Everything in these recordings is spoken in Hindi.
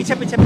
पीछे पीछे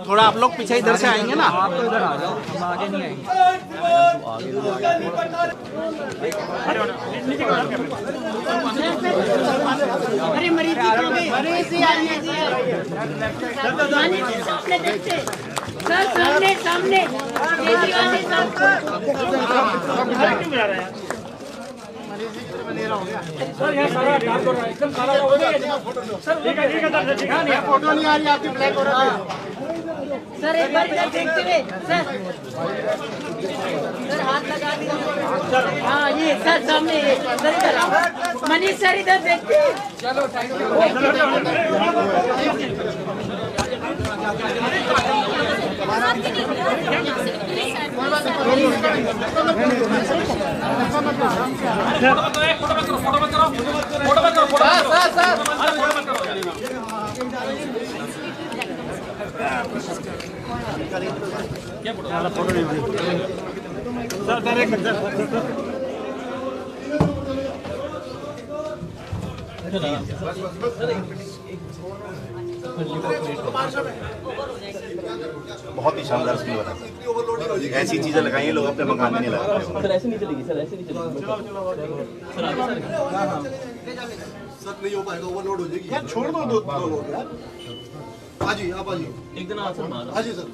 थोड़ा आप लोग पीछे इधर से आएंगे ना। आप तो इधर आ जाओ, हम आगे नहीं आएंगे। अरे मरीज सामने देखते सर, सामने सामने सर, यहाँ सारा काम कर रहा है, एकदम सारा हो गया सर। ठीक है, फोटो नहीं आ रही आपकी, ब्लैक हो रहा है सर। एक बार इधर देखते हुए सर, सर हाथ लगा दिया। हाँ ये सर सामने, सर इधर आओ, मनीष सर इधर देखते। चलो थैंक बहुत ही शानदार स्कूल बना। ऐसी चीजें लगाई लोग अपने मकान में नहीं लगाते। सर ऐसे नहीं चलेगी, सर ऐसे नहीं चलेगी। सर नहीं हो पाएगा, ओवरलोड हो जाएगी यार। छोड़ दो दो लोग यार। हाँ जी, आप आ जाइए एक दिन आंसर मारो। हाँ जी सर,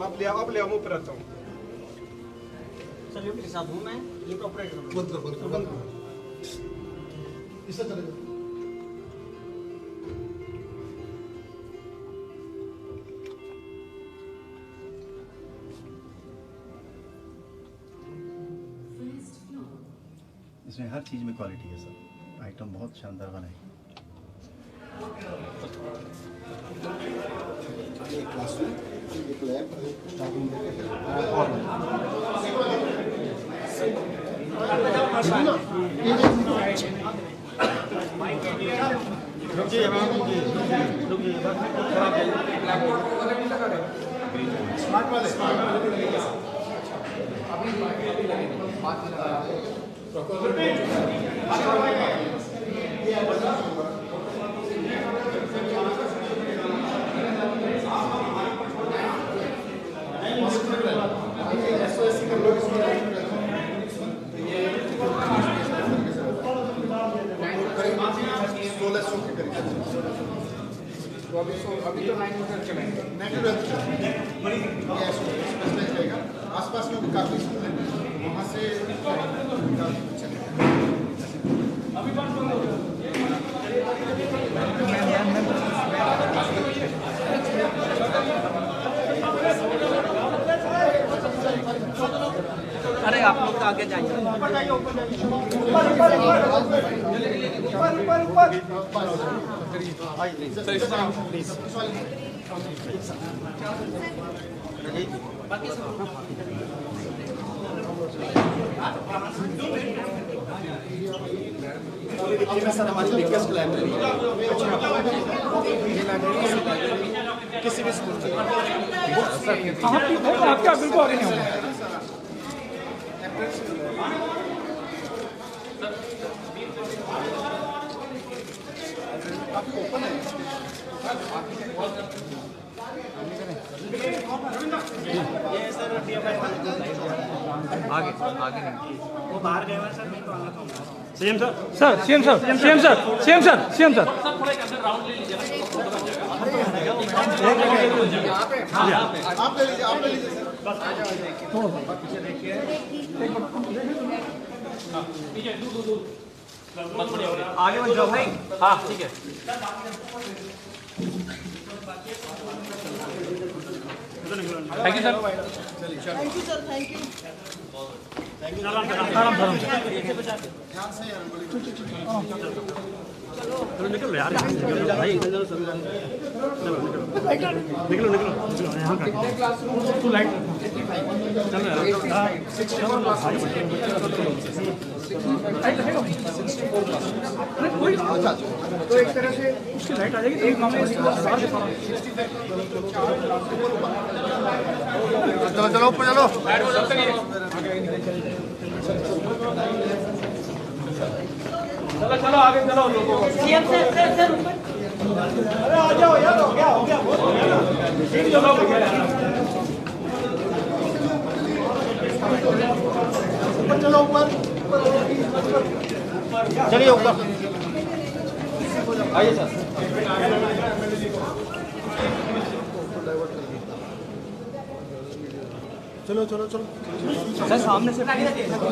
आप ले आओ, मैं ऊपर आता हूँ। सर के साथ हूँ मैं, ये ऑपरेटर बंद कर इससे चलेगा। इसमें हर चीज में क्वालिटी है सर। आइटम बहुत शानदार बना है। एक क्लासरूम, एक लैब, स्मार्ट वाले अभी तो 9 मीटर चलेंगे, 9 चलेगा। आसपास में भी काफी स्कूल है, वहाँ से चलेगा। अरे आप लोग आगे जाइए। सर हमारी बिगेस्ट लाइब्रेरी किसी भी स्कूल से आपके बिल्कुल आगे नहीं होगा। आगे आगे नहीं वो बाहर गए हैं सर, नहीं तो आना चाहूँगा CM sir CM sir CM sir CM sir CM sir आप ले लीजिए आगे बन जाओ भाई। हाँ ठीक है। Thank you sir. चलो निकलो यार, भाई निकलो निकलो निकलो यहाँ का तू लाइट चलो यार। तो एक तरह से उसकी लाइट आ जाएगी, एक मामले चलो चलो ऊपर चलो। चलो चलो आगे चलो लोगों को। सीएम सर अरे आ जाओ यार, हो गया ठीक चलो ऊपर चलो ऊपर चलिए ऊपर आइए सर। चलो चलो चलो सर सामने से आगे आगे चलो।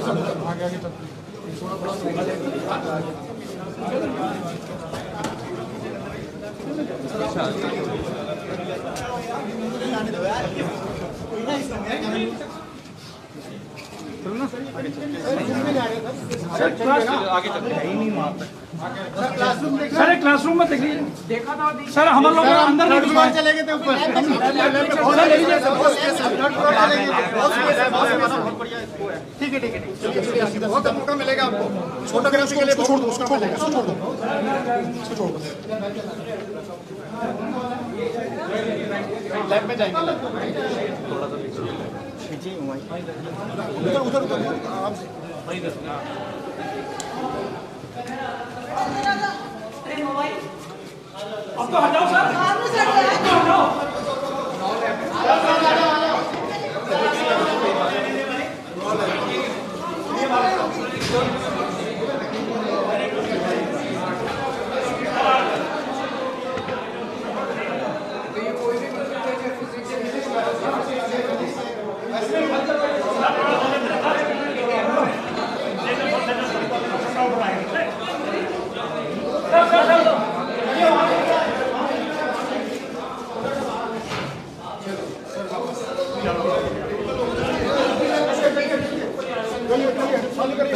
सर एक क्लासरूम में देखिए, देखा था सर हम लोग अंदर चले गए थे ऊपर। ठीक है बहुत मौका मिलेगा आपको। छोटा करने के लिए छोड़ दो, उसको छोड़ दो, उसको छोड़ दो, उसको छोड़ दो। लैब में जाएंगे थोड़ा सा पीछे ही हुआ उधर उधर उधर आराम से। अब तो हटाओ सर,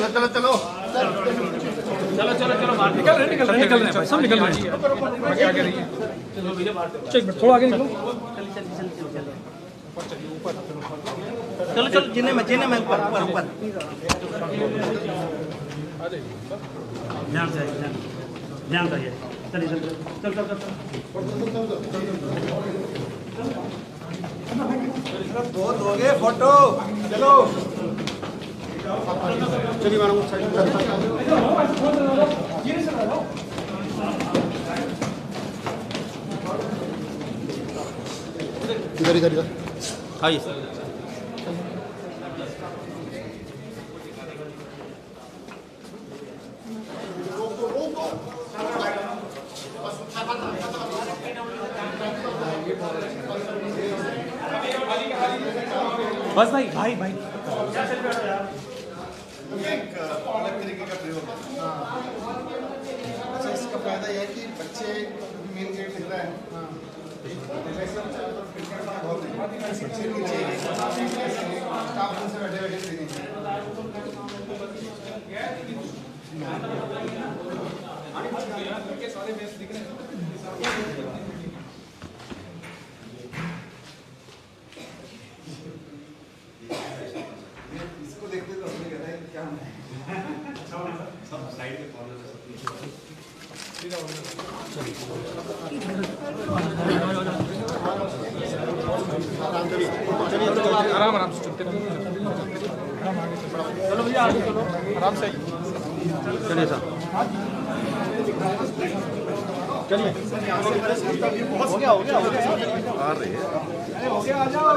चलो चलो चलो चलो चलो बाहर निकल रहे हैं सब निकल रहे हैं। आगे रहिए, थोड़ा आगे निकलो। चलो चलो जिन्हें मैं ऊपर ऊपर ऊपर ध्यान से ध्यान से चलिए चल चल चल चल बहुत हो गए फोटो। चलो चलिए मैडम इधर इधर इधर आइए सर। बस भाई भाई भाई एक अलग तरीके का प्रयोग है। का फायदा यह है कि बच्चे मेन गेट दिख रहा है स्टाफ से बैठे बैठे इसको देखते तो हमने कहता है क्या सब साइड में आराम आराम से चलते चलो भैया आगे चलो आराम से चलिए साहब चलिए हो गया आ रहे हैं हो गया आ जाओ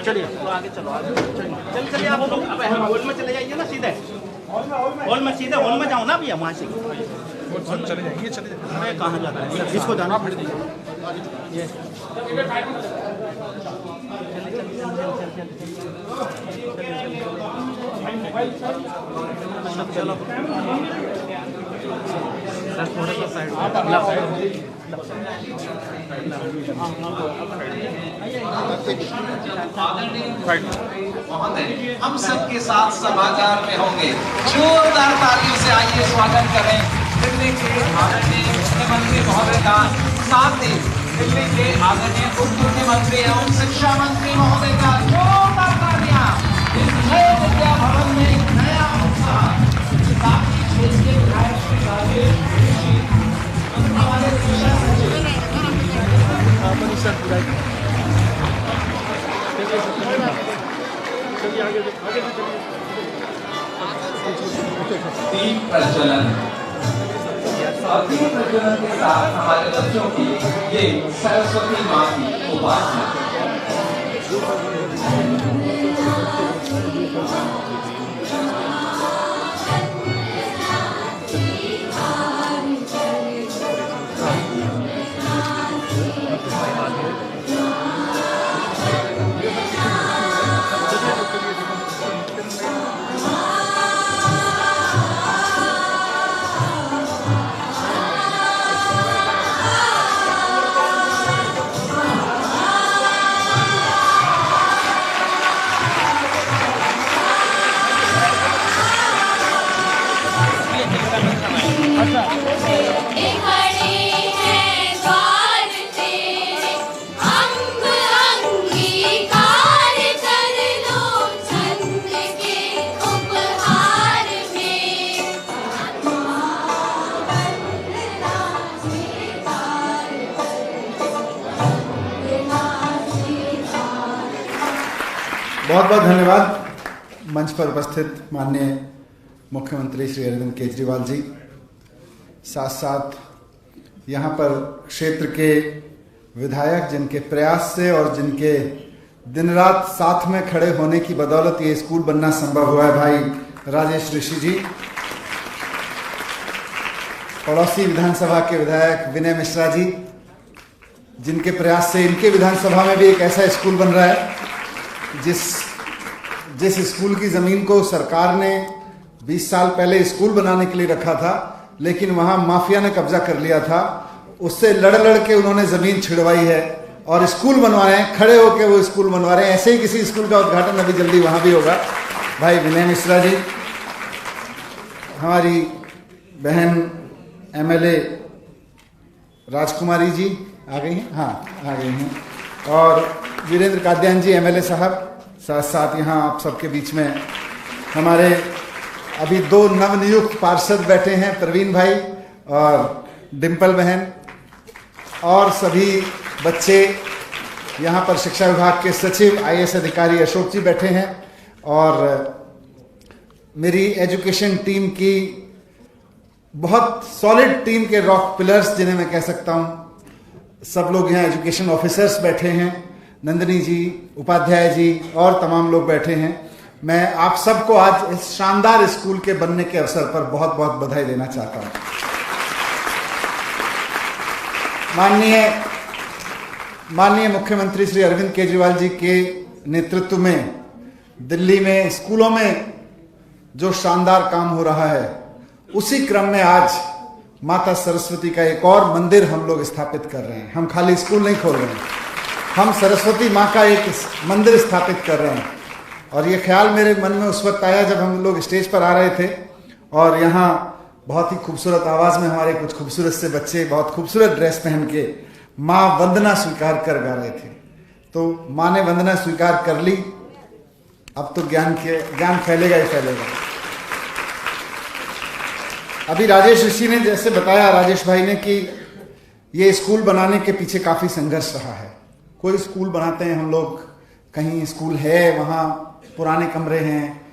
चलिए आगे चलो चलिए आप लोग हॉल में चले जाइए ना सीधे हॉल में सीधे हॉल में जाओ ना भैया वहाँ से चले जाएंगे अरे कहाँ जाता है इसको जाना चलो थोड़ा सा साइड हम सबके साथ सभागार में होंगे। जोरदार तालियों से आइए स्वागत करें दिल्ली के आदरणीय मुख्यमंत्री महोदय का, साथ ही दिल्ली के आदरणीय उप मुख्यमंत्री एवं शिक्षा मंत्री महोदय का। जोरदार तालियां इस नए विद्या भवन में एक नया उत्साह दीप प्रज्वलन और दीप प्रज्वलन के साथ हमारे बच्चों की ये सरस्वती माँ की उपासना। बहुत बहुत धन्यवाद। मंच पर उपस्थित माननीय मुख्यमंत्री श्री अरविंद केजरीवाल जी, साथ साथ यहाँ पर क्षेत्र के विधायक जिनके प्रयास से और जिनके दिन रात साथ में खड़े होने की बदौलत ये स्कूल बनना संभव हुआ है, भाई राजेश ऋषि जी, पड़ोसी विधानसभा के विधायक विनय मिश्रा जी, जिनके प्रयास से इनके विधानसभा में भी एक ऐसा स्कूल बन रहा है जिस स्कूल की जमीन को सरकार ने 20 साल पहले स्कूल बनाने के लिए रखा था, लेकिन वहां माफिया ने कब्जा कर लिया था। उससे लड़ के उन्होंने जमीन छिड़वाई है और स्कूल बनवा रहे हैं, खड़े होकर वो स्कूल बनवा रहे हैं। ऐसे ही किसी स्कूल का उद्घाटन अभी जल्दी वहां भी होगा। भाई विनय मिश्रा जी, हमारी बहन MLA राजकुमारी जी आ गई हैं, हाँ आ गई हैं, और वीरेंद्र कादियान जी MLA साहब, साथ साथ यहाँ आप सबके बीच में हमारे अभी 2 नवनियुक्त पार्षद बैठे हैं, प्रवीण भाई और डिम्पल बहन, और सभी बच्चे, यहाँ पर शिक्षा विभाग के सचिव IAS अधिकारी अशोक जी बैठे हैं, और मेरी एजुकेशन टीम की बहुत सॉलिड टीम के रॉक पिलर्स जिन्हें मैं कह सकता हूँ, सब लोग यहाँ एजुकेशन ऑफिसर्स बैठे हैं, नंदिनी जी, उपाध्याय जी और तमाम लोग बैठे हैं। मैं आप सबको आज इस शानदार स्कूल के बनने के अवसर पर बहुत बहुत बधाई देना चाहता हूँ। माननीय मुख्यमंत्री श्री अरविंद केजरीवाल जी के नेतृत्व में दिल्ली में स्कूलों में जो शानदार काम हो रहा है, उसी क्रम में आज माता सरस्वती का एक और मंदिर हम लोग स्थापित कर रहे हैं। हम खाली स्कूल नहीं खोल रहे हैं, हम सरस्वती माँ का एक मंदिर स्थापित कर रहे हैं। और ये ख्याल मेरे मन में उस वक्त आया जब हम लोग स्टेज पर आ रहे थे और यहाँ बहुत ही खूबसूरत आवाज में हमारे कुछ खूबसूरत से बच्चे बहुत खूबसूरत ड्रेस पहन के माँ वंदना स्वीकार कर गा रहे थे। तो माँ ने वंदना स्वीकार कर ली, अब तो ज्ञान फैलेगा ही फैलेगा। अभी राजेश ऋषि ने जैसे बताया, राजेश भाई ने, कि ये स्कूल बनाने के पीछे काफी संघर्ष रहा है। कोई स्कूल बनाते हैं हम लोग, कहीं स्कूल है, वहाँ पुराने कमरे हैं,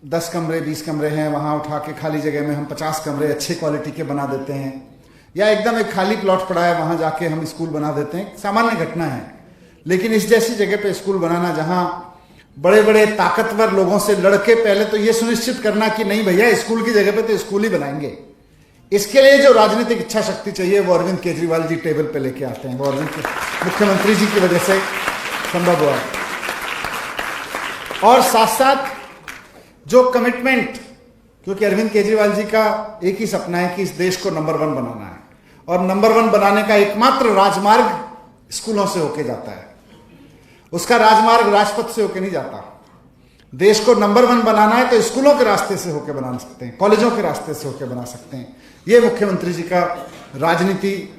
10 कमरे 20 कमरे हैं, वहाँ उठा के खाली जगह में हम 50 कमरे अच्छे क्वालिटी के बना देते हैं, या एकदम एक खाली प्लॉट पड़ा है वहाँ जाके हम स्कूल बना देते हैं। सामान्य घटना है। लेकिन इस जैसी जगह पे स्कूल बनाना, जहाँ बड़े बड़े ताकतवर लोगों से लड़के पहले तो ये सुनिश्चित करना कि नहीं भैया स्कूल की जगह पे तो स्कूल ही बनाएंगे, इसके लिए जो राजनीतिक इच्छा शक्ति चाहिए वो अरविंद केजरीवाल जी टेबल पे लेके आते हैं। वो अरविंद मुख्यमंत्री जी की वजह से संभव हुआ। और साथ साथ जो कमिटमेंट, क्योंकि अरविंद केजरीवाल जी का एक ही सपना है कि इस देश को नंबर 1 बनाना है, और नंबर 1 बनाने का एकमात्र राजमार्ग स्कूलों से होके जाता है। उसका राजमार्ग राजपथ से होके नहीं जाता। देश को नंबर 1 बनाना है तो स्कूलों के रास्ते से होके बना सकते हैं, कॉलेजों के रास्ते से होके बना सकते हैं। ये मुख्यमंत्री जी का राजनीति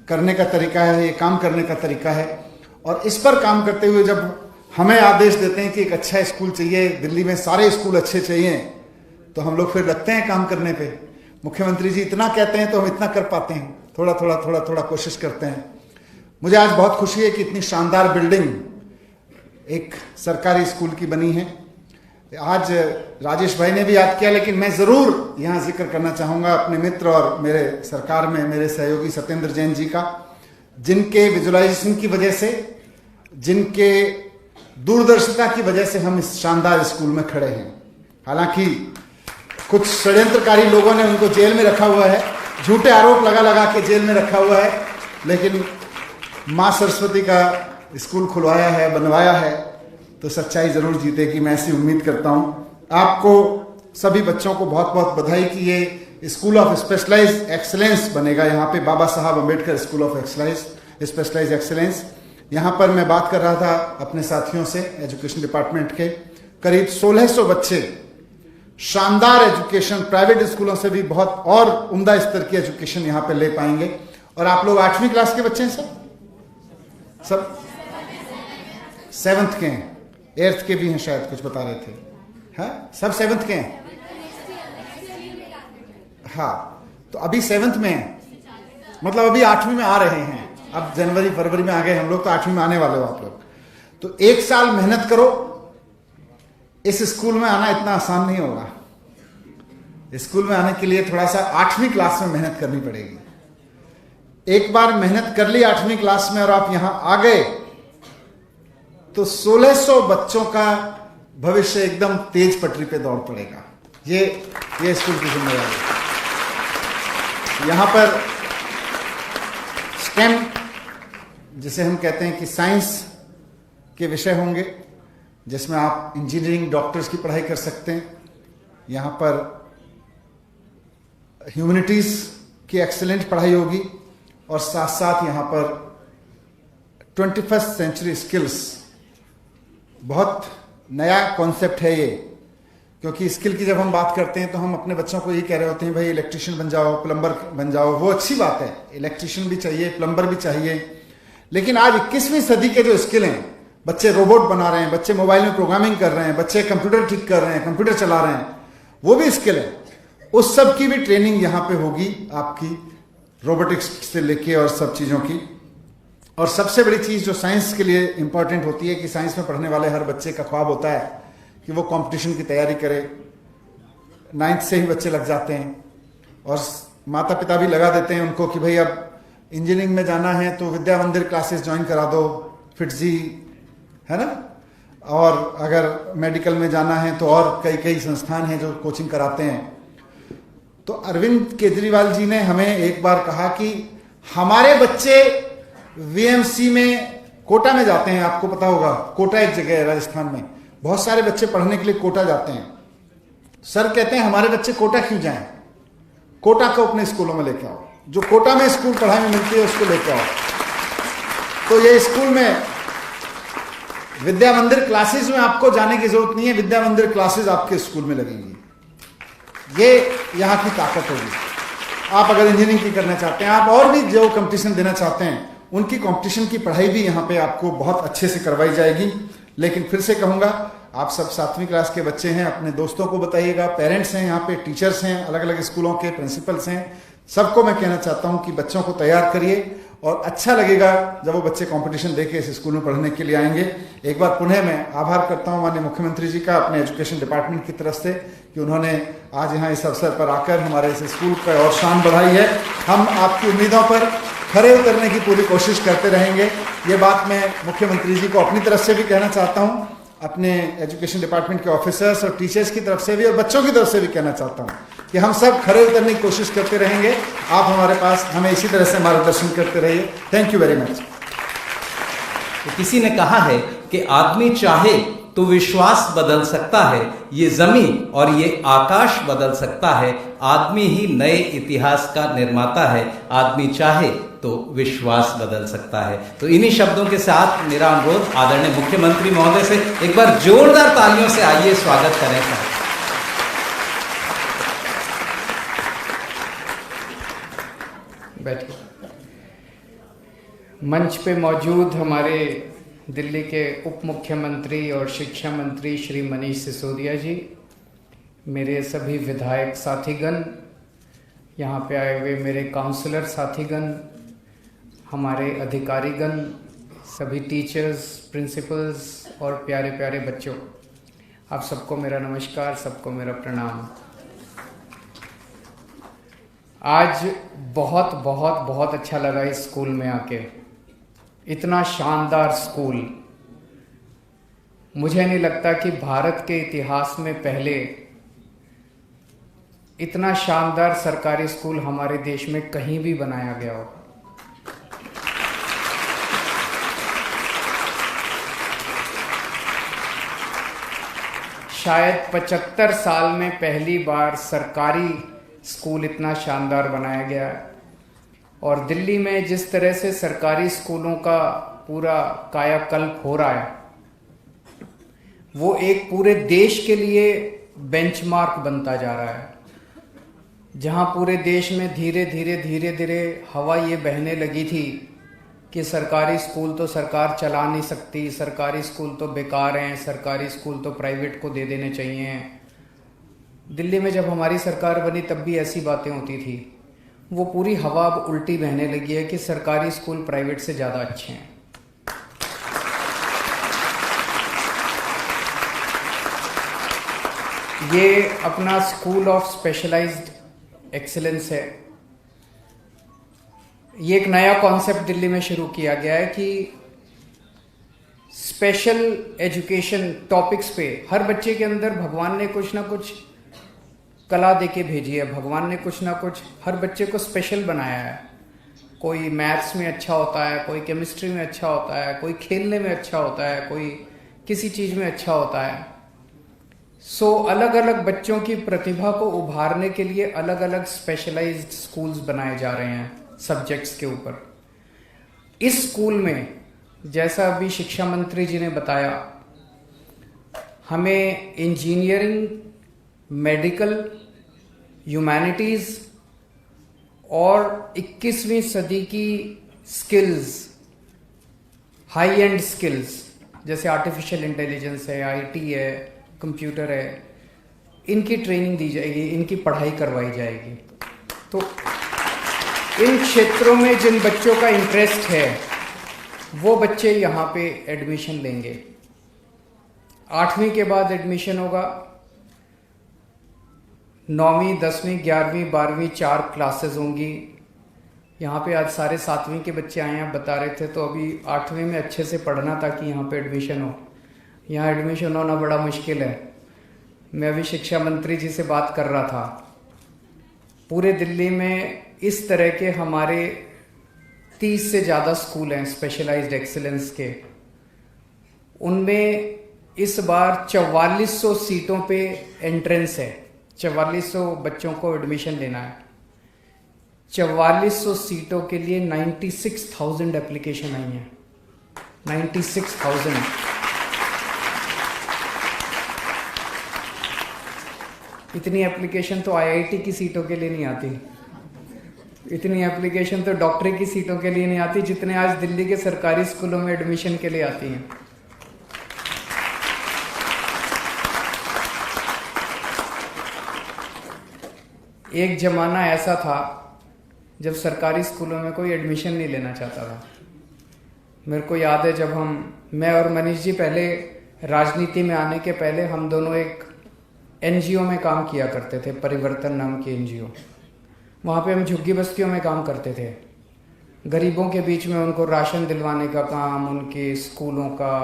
करने का तरीका है, ये काम करने का तरीका है। और इस पर काम करते हुए जब हमें आदेश देते हैं कि एक अच्छा स्कूल चाहिए, दिल्ली में सारे स्कूल अच्छे चाहिए, तो हम लोग फिर लगते हैं काम करने पे। मुख्यमंत्री जी इतना कहते हैं तो हम इतना कर पाते हैं, थोड़ा थोड़ा कोशिश करते हैं। मुझे आज बहुत खुशी है कि इतनी शानदार बिल्डिंग एक सरकारी स्कूल की बनी है। आज राजेश भाई ने भी याद किया, लेकिन मैं जरूर यहाँ जिक्र करना चाहूँगा अपने मित्र और मेरे सरकार में मेरे सहयोगी सत्येंद्र जैन जी का, जिनके विजुअलाइजेशन की वजह से, जिनके दूरदर्शिता की वजह से हम इस शानदार स्कूल में खड़े हैं। हालांकि कुछ षड्यंत्रकारी लोगों ने उनको जेल में रखा हुआ है, झूठे आरोप लगा के जेल में रखा हुआ है, लेकिन माँ सरस्वती का स्कूल खुलवाया है, बनवाया है, तो सच्चाई जरूर जीतेगी, मैं ऐसी उम्मीद करता हूँ। आपको सभी बच्चों को बहुत बहुत बधाई कि ये स्कूल ऑफ स्पेशलाइज्ड एक्सीलेंस बनेगा। यहाँ पे Baba Saheb Ambedkar school of specialised excellence. यहाँ पर मैं बात कर रहा था अपने साथियों से, एजुकेशन डिपार्टमेंट के करीब 1600 बच्चे शानदार एजुकेशन, प्राइवेट स्कूलों से भी बहुत और उम्दा स्तर की एजुकेशन यहाँ पे ले पाएंगे। और आप लोग 8वीं क्लास के बच्चे हैं सब 7th के हैं, 8th के भी हैं शायद, कुछ बता रहे थे, हाँ सब 7th के हैं। हाँ, तो अभी 7th में हैं, मतलब अभी 8वीं में आ रहे हैं। अब जनवरी फरवरी में आ गए हम लोग, तो 8वीं में आने वाले हो आप लोग। तो 1 साल मेहनत करो। इस स्कूल में आना इतना आसान नहीं होगा। स्कूल में आने के लिए थोड़ा सा 8वीं क्लास में मेहनत करनी पड़ेगी। एक बार मेहनत कर ली 8वीं क्लास में और आप यहां आ गए, तो 1600 बच्चों का भविष्य एकदम तेज पटरी पे दौड़ पड़ेगा। ये स्कूल की जिम्मेदारी है। यहां पर स्टेम, जिसे हम कहते हैं कि साइंस के विषय होंगे, जिसमें आप इंजीनियरिंग, डॉक्टर्स की पढ़ाई कर सकते हैं। यहाँ पर ह्यूमैनिटीज की एक्सीलेंट पढ़ाई होगी, और साथ साथ यहाँ पर 21st सेंचुरी स्किल्स, बहुत नया कॉन्सेप्ट है ये। क्योंकि स्किल की जब हम बात करते हैं तो हम अपने बच्चों को यही कह रहे होते हैं, भाई इलेक्ट्रिशियन बन जाओ, प्लम्बर बन जाओ। वो अच्छी बात है, इलेक्ट्रिशियन भी चाहिए, प्लम्बर भी चाहिए, लेकिन आज 21वीं सदी के जो स्किल हैं, बच्चे रोबोट बना रहे हैं, बच्चे मोबाइल में प्रोग्रामिंग कर रहे हैं, बच्चे कंप्यूटर ठीक कर रहे हैं, कंप्यूटर चला रहे हैं, वो भी स्किल है। उस सब की भी ट्रेनिंग यहाँ पे होगी आपकी, रोबोटिक्स से लेके और सब चीज़ों की। और सबसे बड़ी चीज़ जो साइंस के लिए इंपॉर्टेंट होती है कि साइंस में पढ़ने वाले हर बच्चे का ख्वाब होता है कि वो कंपटीशन की तैयारी करे। 9th से ही बच्चे लग जाते हैं, और माता पिता भी लगा देते हैं उनको कि भाई अब इंजीनियरिंग में जाना है तो विद्या मंदिर क्लासेस ज्वाइन करा दो, फिटजी, है ना। और अगर मेडिकल में जाना है तो और कई संस्थान हैं जो कोचिंग कराते हैं। तो अरविंद केजरीवाल जी ने हमें एक बार कहा कि हमारे बच्चे वीएमसी में, कोटा में जाते हैं, आपको पता होगा कोटा एक जगह है राजस्थान में, बहुत सारे बच्चे पढ़ने के लिए कोटा जाते हैं। सर कहते हैं हमारे बच्चे कोटा क्यों जाएं? कोटा को अपने स्कूलों में लेके आओ, जो कोटा में स्कूल पढ़ाई में मिलती है उसको लेके आओ। तो ये स्कूल में विद्या मंदिर क्लासेस में आपको जाने की जरूरत नहीं है, विद्या मंदिर क्लासेस आपके स्कूल में लगेंगी। ये यहाँ की ताकत होगी। आप अगर इंजीनियरिंग की करना चाहते हैं, आप और भी जो कंपटीशन देना चाहते हैं, उनकी कंपटीशन की पढ़ाई भी यहाँ पे आपको बहुत अच्छे से करवाई जाएगी। लेकिन फिर से कहूँगा, आप सब 7वीं क्लास के बच्चे हैं, अपने दोस्तों को बताइएगा, पेरेंट्स हैं, यहाँ पे टीचर्स हैं, अलग अलग स्कूलों के प्रिंसिपल्स हैं, सबको मैं कहना चाहता हूँ कि बच्चों को तैयार करिए और अच्छा लगेगा जब वो बच्चे कंपटीशन देके इस स्कूल में पढ़ने के लिए आएंगे। एक बार पुनः मैं आभार करता हूँ माननीय मुख्यमंत्री जी का अपने एजुकेशन डिपार्टमेंट की तरफ से कि उन्होंने आज यहाँ इस अवसर पर आकर हमारे इस स्कूल का और शान बढ़ाई है। हम आपकी उम्मीदों पर खरे उतरने की पूरी कोशिश करते रहेंगे। ये बात मैं मुख्यमंत्री जी को अपनी तरफ से भी कहना चाहता हूँ, अपने एजुकेशन डिपार्टमेंट के ऑफिसर्स और टीचर्स की तरफ से भी और बच्चों की तरफ से भी कहना चाहता हूँ कि हम सब खरे उतरने की कोशिश करते रहेंगे। आप हमारे पास हमें इसी तरह से मार्गदर्शन करते रहिए। Thank you very much. किसी ने कहा है कि आदमी चाहे तो विश्वास बदल सकता है, ये जमीन और ये आकाश बदल सकता है, आदमी ही नए इतिहास का निर्माता है, आदमी चाहे तो विश्वास बदल सकता है। तो इन्हीं शब्दों के साथ मेरा अनुरोध आदरणीय मुख्यमंत्री महोदय से एक बार जोरदार तालियों से आइए स्वागत करें सर। बैठिए। मंच पे मौजूद हमारे दिल्ली के उप मुख्यमंत्री और शिक्षा मंत्री श्री मनीष सिसोदिया जी, मेरे सभी विधायक साथीगण, यहाँ पे आए हुए मेरे काउंसलर साथीगण, हमारे अधिकारीगण, सभी टीचर्स, प्रिंसिपल्स और प्यारे प्यारे बच्चों, आप सबको मेरा नमस्कार, सबको मेरा प्रणाम। आज बहुत बहुत बहुत अच्छा लगा इस स्कूल में आके। इतना शानदार स्कूल, मुझे नहीं लगता कि भारत के इतिहास में पहले इतना शानदार सरकारी स्कूल हमारे देश में कहीं भी बनाया गया हो। शायद 75 साल में पहली बार सरकारी स्कूल इतना शानदार बनाया गया है। और दिल्ली में जिस तरह से सरकारी स्कूलों का पूरा कायाकल्प हो रहा है, वो एक पूरे देश के लिए बेंचमार्क बनता जा रहा है, जहां पूरे देश में धीरे धीरे हवा ये बहने लगी थी कि सरकारी स्कूल तो सरकार चला नहीं सकती, सरकारी स्कूल तो बेकार हैं, सरकारी स्कूल तो प्राइवेट को दे देने चाहिए। दिल्ली में जब हमारी सरकार बनी तब भी ऐसी बातें होती थी। वो पूरी हवा अब उल्टी बहने लगी है कि सरकारी स्कूल प्राइवेट से ज़्यादा अच्छे हैं। ये अपना स्कूल ऑफ स्पेशलाइज्ड एक्सीलेंस है। ये एक नया कॉन्सेप्ट दिल्ली में शुरू किया गया है कि स्पेशल एजुकेशन टॉपिक्स पे हर बच्चे के अंदर भगवान ने कुछ ना कुछ कला देके भेजी है, भगवान ने कुछ ना कुछ हर बच्चे को स्पेशल बनाया है। कोई मैथ्स में अच्छा होता है, कोई केमिस्ट्री में अच्छा होता है, कोई खेलने में अच्छा होता है, कोई किसी चीज़ में अच्छा होता है। सो अलग अलग बच्चों की प्रतिभा को उभारने के लिए अलग अलग स्पेशलाइज्ड स्कूल्स बनाए जा रहे हैं सब्जेक्ट्स के ऊपर। इस स्कूल में जैसा अभी शिक्षा मंत्री जी ने बताया, हमें इंजीनियरिंग, मेडिकल, ह्यूमैनिटीज़ और 21वीं सदी की स्किल्स, हाई एंड स्किल्स जैसे आर्टिफिशियल इंटेलिजेंस है, आईटी है, कंप्यूटर है, इनकी ट्रेनिंग दी जाएगी, इनकी पढ़ाई करवाई जाएगी। तो इन क्षेत्रों में जिन बच्चों का इंटरेस्ट है वो बच्चे यहाँ पे एडमिशन लेंगे। 8वीं के बाद एडमिशन होगा, 9वीं, 10वीं, 11वीं, 12वीं 4 क्लासेस होंगी। यहाँ पे आज सारे 7वीं के बच्चे आए हैं, बता रहे थे, तो अभी 8वीं में अच्छे से पढ़ना ताकि यहाँ पे एडमिशन हो। यहाँ एडमिशन होना बड़ा मुश्किल है। मैं अभी शिक्षा मंत्री जी से बात कर रहा था, पूरे दिल्ली में इस तरह के हमारे 30 से ज़्यादा स्कूल हैं स्पेशलाइज्ड एक्सीलेंस के। उनमें इस बार 4400 सीटों पे एंट्रेंस है। 4400 बच्चों को एडमिशन लेना है। 4400 सीटों के लिए 96,000 एप्लीकेशन आई हैं। 96,000। इतनी एप्लीकेशन तो आईआईटी की सीटों के लिए नहीं आती। इतनी एप्लीकेशन तो डॉक्टरी की सीटों के लिए नहीं आती जितने आज दिल्ली के सरकारी स्कूलों में एडमिशन के लिए आती हैं। एक जमाना ऐसा था जब सरकारी स्कूलों में कोई एडमिशन नहीं लेना चाहता था। मेरे को याद है जब मैं और मनीष जी पहले राजनीति में आने के पहले हम दोनों एक एनजीओ में काम किया करते थे, परिवर्तन नाम की एनजीओ। वहाँ पे हम झुग्गी बस्तियों में काम करते थे। गरीबों के बीच में उनको राशन दिलवाने का काम, उनके स्कूलों का,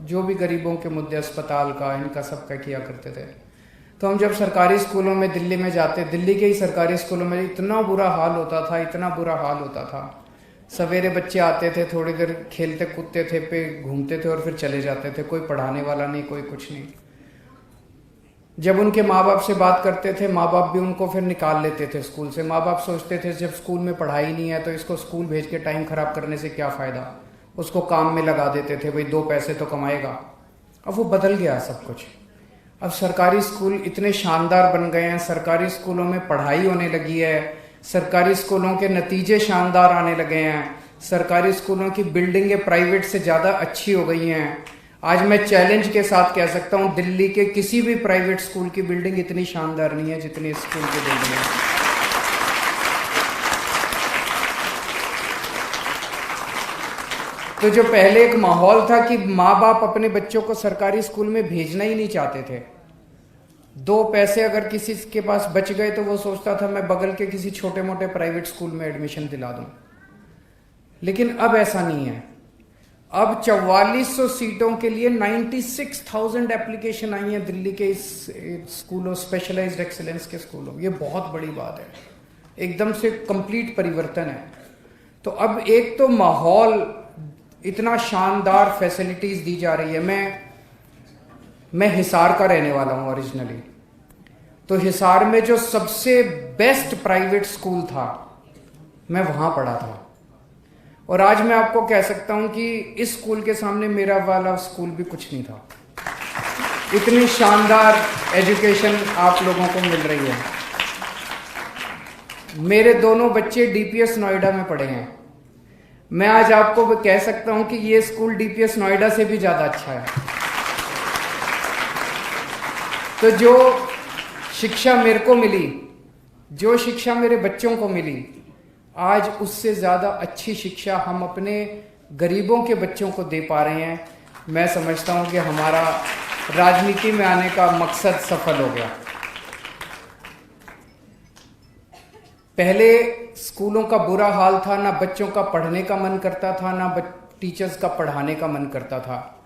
जो भी गरीबों के मुद्दे, अस्पताल का, इनका सबका किया करते थे। तो हम जब सरकारी स्कूलों में दिल्ली में जाते, दिल्ली के ही सरकारी स्कूलों में इतना बुरा हाल होता था, इतना बुरा हाल होता था। सवेरे बच्चे आते थे, थोड़ी देर खेलते कूदते थे, पे घूमते थे और फिर चले जाते थे। कोई पढ़ाने वाला नहीं, कोई कुछ नहीं। जब उनके माँ बाप से बात करते थे, माँ बाप भी उनको फिर निकाल लेते थे स्कूल से। माँ बाप सोचते थे जब स्कूल में पढ़ाई नहीं है तो इसको स्कूल भेज के टाइम खराब करने से क्या फ़ायदा, उसको काम में लगा देते थे, भाई 2 पैसे तो कमाएगा। अब वो बदल गया सब कुछ। अब सरकारी स्कूल इतने शानदार बन गए हैं, सरकारी स्कूलों में पढ़ाई होने लगी है, सरकारी स्कूलों के नतीजे शानदार आने लगे हैं, सरकारी स्कूलों की बिल्डिंगें प्राइवेट से ज़्यादा अच्छी हो गई हैं। आज मैं चैलेंज के साथ कह सकता हूँ दिल्ली के किसी भी प्राइवेट स्कूल की बिल्डिंग इतनी शानदार नहीं है जितनी स्कूल की बिल्डिंग है। तो जो पहले एक माहौल था कि माँ बाप अपने बच्चों को सरकारी स्कूल में भेजना ही नहीं चाहते थे। 2 पैसे अगर किसी के पास बच गए तो वो सोचता था मैं बगल के किसी छोटे मोटे प्राइवेट स्कूल में एडमिशन दिला दूं। लेकिन अब ऐसा नहीं है। अब 4400 सीटों के लिए 96,000 एप्लीकेशन आई हैं दिल्ली के इस स्कूलों, स्पेशलाइज्ड एक्सीलेंस के स्कूलों। ये बहुत बड़ी बात है, एकदम से कंप्लीट परिवर्तन है। तो अब एक तो माहौल, इतना शानदार फैसिलिटीज दी जा रही है। मैं हिसार का रहने वाला हूं ओरिजिनली। तो हिसार में जो सबसे बेस्ट प्राइवेट स्कूल था मैं वहां पढ़ा था। और आज मैं आपको कह सकता हूं कि इस स्कूल के सामने मेरा वाला स्कूल भी कुछ नहीं था। इतनी शानदार एजुकेशन आप लोगों को मिल रही है। मेरे दोनों बच्चे डीपीएस नोएडा में पढ़े हैं। मैं आज आपको कह सकता हूं कि ये स्कूल डीपीएस नोएडा से भी ज्यादा अच्छा है। तो जो शिक्षा मेरे को मिली, जो शिक्षा मेरे बच्चों को मिली, आज उससे ज्यादा अच्छी शिक्षा हम अपने गरीबों के बच्चों को दे पा रहे हैं। मैं समझता हूं कि हमारा राजनीति में आने का मकसद सफल हो गया। पहले स्कूलों का बुरा हाल था, ना बच्चों का पढ़ने का मन करता था, ना टीचर्स का पढ़ाने का मन करता था।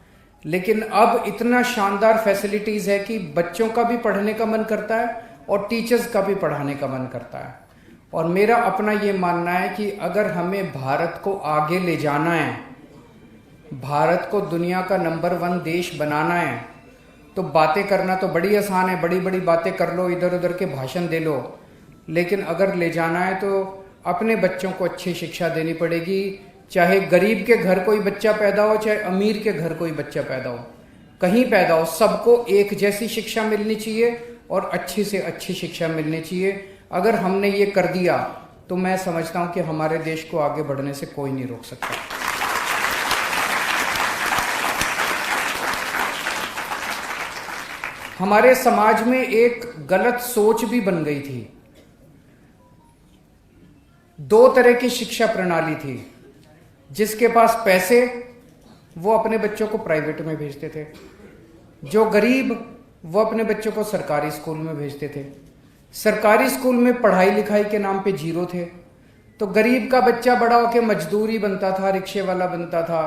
लेकिन अब इतना शानदार फैसिलिटीज है कि बच्चों का भी पढ़ने का मन करता है और टीचर्स का भी पढ़ाने का मन करता है। और मेरा अपना ये मानना है कि अगर हमें भारत को आगे ले जाना है, भारत को दुनिया का नंबर 1 देश बनाना है, तो बातें करना तो बड़ी आसान है, बड़ी बड़ी बातें कर लो, इधर उधर के भाषण दे लो। लेकिन अगर ले जाना है तो अपने बच्चों को अच्छी शिक्षा देनी पड़ेगी। चाहे गरीब के घर कोई बच्चा पैदा हो, चाहे अमीर के घर कोई बच्चा पैदा हो, कहीं पैदा हो, सबको एक जैसी शिक्षा मिलनी चाहिए और अच्छी से अच्छी शिक्षा मिलनी चाहिए। अगर हमने ये कर दिया तो मैं समझता हूं कि हमारे देश को आगे बढ़ने से कोई नहीं रोक सकता। हमारे समाज में एक गलत सोच भी बन गई थी। 2 तरह की शिक्षा प्रणाली थी। जिसके पास पैसे वो अपने बच्चों को प्राइवेट में भेजते थे, जो गरीब वो अपने बच्चों को सरकारी स्कूल में भेजते थे। सरकारी स्कूल में पढ़ाई लिखाई के नाम पे 0 थे, तो गरीब का बच्चा बड़ा होकर मजदूरी बनता था, रिक्शे वाला बनता था,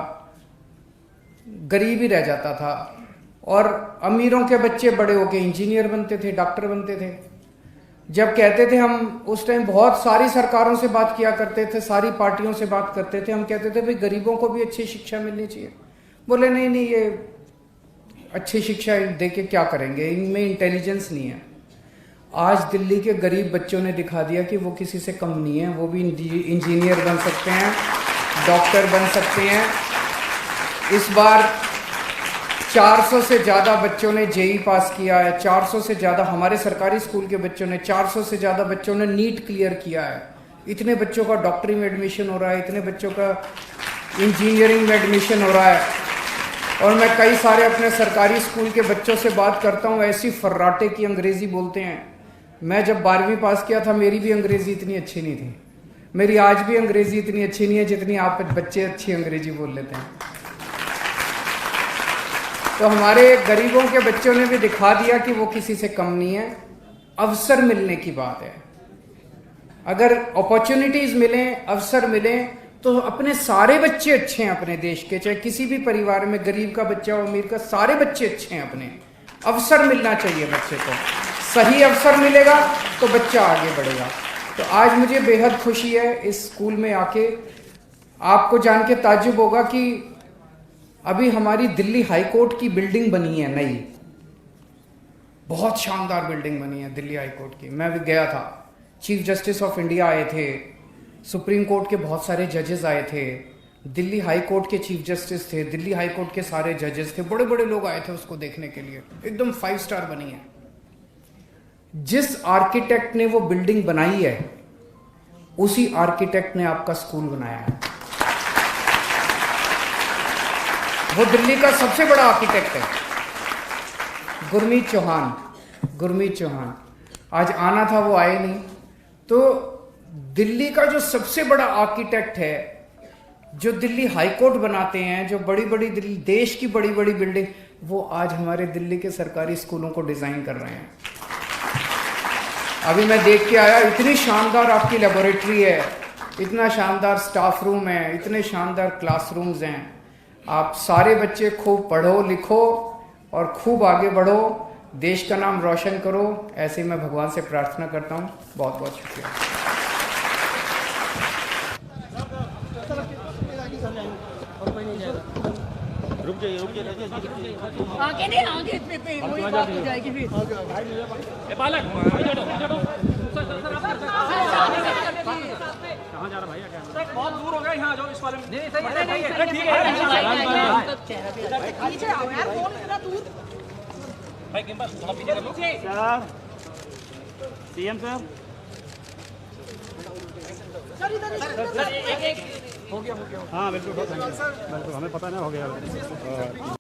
गरीब ही रह जाता था। और अमीरों के बच्चे बड़े होकर इंजीनियर बनते थे, डॉक्टर बनते थे। जब कहते थे, हम उस टाइम बहुत सारी सरकारों से बात किया करते थे, सारी पार्टियों से बात करते थे, हम कहते थे भाई गरीबों को भी अच्छी शिक्षा मिलनी चाहिए। बोले नहीं नहीं, ये अच्छी शिक्षा दे के क्या करेंगे, इनमें इंटेलिजेंस नहीं है। आज दिल्ली के गरीब बच्चों ने दिखा दिया कि वो किसी से कम नहीं है, वो भी इंजीनियर बन सकते हैं, डॉक्टर बन सकते हैं। इस बार 400 से ज़्यादा बच्चों ने जेई पास किया है, 400 से ज़्यादा हमारे सरकारी स्कूल के बच्चों ने, 400 से ज़्यादा बच्चों ने नीट क्लियर किया है। इतने बच्चों का डॉक्टरी में एडमिशन हो रहा है, इतने बच्चों का इंजीनियरिंग में एडमिशन हो रहा है। और मैं कई सारे अपने सरकारी स्कूल के बच्चों से बात करता हूँ, ऐसी फर्राटे की अंग्रेज़ी बोलते हैं। मैं जब 12वीं पास किया था मेरी भी अंग्रेज़ी इतनी अच्छी नहीं थी, मेरी आज भी अंग्रेज़ी इतनी अच्छी नहीं है जितनी आप बच्चे अच्छी अंग्रेज़ी बोल लेते हैं। तो हमारे गरीबों के बच्चों ने भी दिखा दिया कि वो किसी से कम नहीं है। अवसर मिलने की बात है, अगर अपॉर्चुनिटीज मिलें, अवसर मिलें, तो अपने सारे बच्चे अच्छे हैं अपने देश के, चाहे किसी भी परिवार में गरीब का बच्चा हो अमीर का, सारे बच्चे अच्छे हैं अपने। अवसर मिलना चाहिए बच्चे को, सही अवसर मिलेगा तो बच्चा आगे बढ़ेगा। तो आज मुझे बेहद खुशी है इस स्कूल में आके। आपको जान के ताज्जुब होगा कि अभी हमारी दिल्ली हाई कोर्ट की बिल्डिंग बनी है नई, बहुत शानदार बिल्डिंग बनी है दिल्ली हाई कोर्ट की। मैं भी गया था, चीफ जस्टिस ऑफ इंडिया आए थे, सुप्रीम कोर्ट के बहुत सारे जजेस आए थे, दिल्ली हाई कोर्ट के चीफ जस्टिस थे, दिल्ली हाई कोर्ट के सारे जजेस थे, बड़े बड़े लोग आए थे उसको देखने के लिए। एकदम 5 स्टार बनी है। जिस आर्किटेक्ट ने वो बिल्डिंग बनाई है उसी आर्किटेक्ट ने आपका स्कूल बनाया है। वो दिल्ली का सबसे बड़ा आर्किटेक्ट है, गुरमीत चौहान। आज आना था, वो आए नहीं। तो दिल्ली का जो सबसे बड़ा आर्किटेक्ट है, जो दिल्ली हाई कोर्ट बनाते हैं, जो बड़ी बड़ी देश की बड़ी बड़ी बिल्डिंग, वो आज हमारे दिल्ली के सरकारी स्कूलों को डिजाइन कर रहे हैं। अभी मैं देख के आया, इतनी शानदार आपकी लेबोरेटरी है, इतना शानदार स्टाफ रूम है, इतने शानदार क्लासरूम्स हैं। आप सारे बच्चे खूब पढ़ो लिखो और खूब आगे बढ़ो, देश का नाम रोशन करो। ऐसे ही मैं भगवान से प्रार्थना करता हूँ। बहुत बहुत शुक्रिया। रुक जाइए आगे नहीं, आगे पे वही बात हो जाएगी फिर। कहाँ जा रहा भाई? बहुत दूर हो गया, यहाँ जाओ इस वाले में। नहीं पीछे आओ यार, कौन इतना दूर? भाई गेम पास थोड़ा पीछे कर लो। सर, सीएम सर, सर इधर एक हाँ बिल्कुल, हमें पता नहीं हो गया।